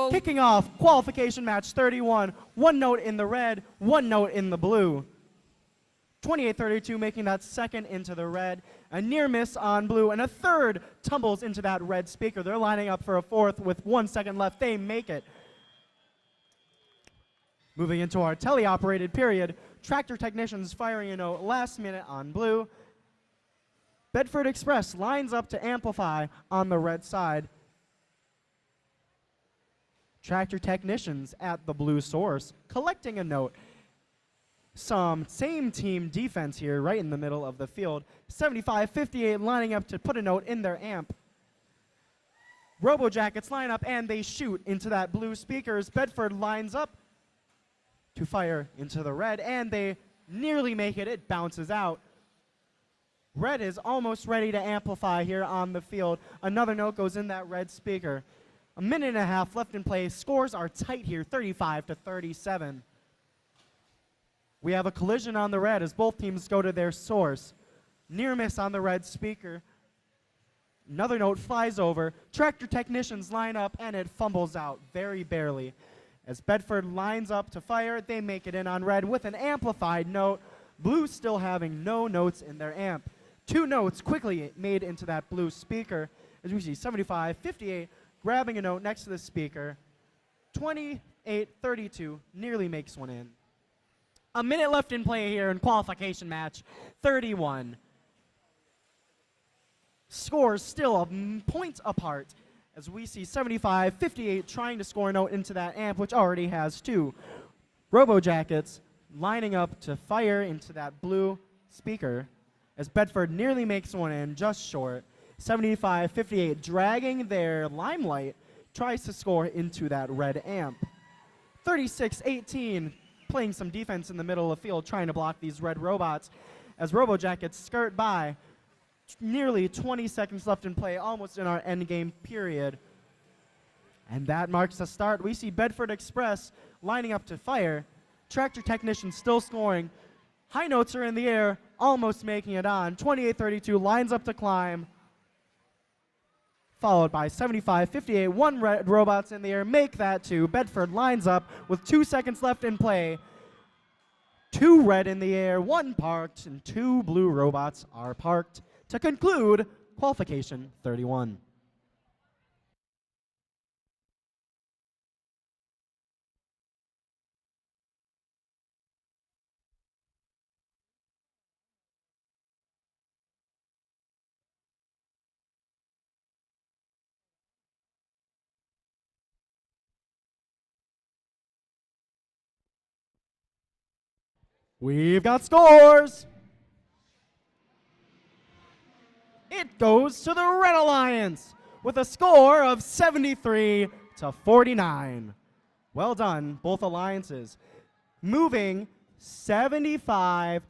go. Kicking off qualification match 31, 1 note in the red, 1 note in the blue. 28-32 making that second into the red, a near miss on blue, and a third tumbles into that red speaker. They're lining up for a fourth with 1 second left. They make it. Moving into our teleoperated period, tractor technicians firing a note last minute on blue. Bedford Express lines up to amplify on the red side. Tractor technicians at the blue source collecting a note. Some same team defense here right in the middle of the field. 75-58 lining up to put a note in their amp. Robo Jackets line up and they shoot into that blue speakers. Bedford lines up to fire into the red and they nearly make it. It bounces out. Red is almost ready to amplify here on the field. Another note goes in that red speaker. A minute and a half left in play. Scores are tight here, 35-37. We have a collision on the red as both teams go to their source. Near miss on the red speaker. Another note flies over. Tractor technicians line up and it fumbles out very barely. As Bedford lines up to fire, they make it in on red with an amplified note. Blue still having no notes in their amp. 2 notes quickly made into that blue speaker. As we see 75-58 grabbing a note next to the speaker. 28-32 nearly makes one in. A minute left in play here in qualification match 31. Scores still a point apart as we see 75-58 trying to score a note into that amp, which already has 2. Robo Jackets lining up to fire into that blue speaker as Bedford nearly makes one in, just short. 75-58 dragging their limelight, tries to score into that red amp. 36-18 playing some defense in the middle of the field, trying to block these red robots as Robo Jackets skirt by. Nearly 20 seconds left in play, almost in our end game period. And that marks the start. We see Bedford Express lining up to fire. Tractor technicians still scoring. High notes are in the air, almost making it on. 28-32 lines up to climb. Followed by 75-58, 1 red robots in the air, make that 2. Bedford lines up with 2 seconds left in play. 2 red in the air, 1 parked, and 2 blue robots are parked to conclude qualification 31. We've got scores. It goes to the Red Alliance with a score of 73-49. Well done, both alliances. Moving 75-58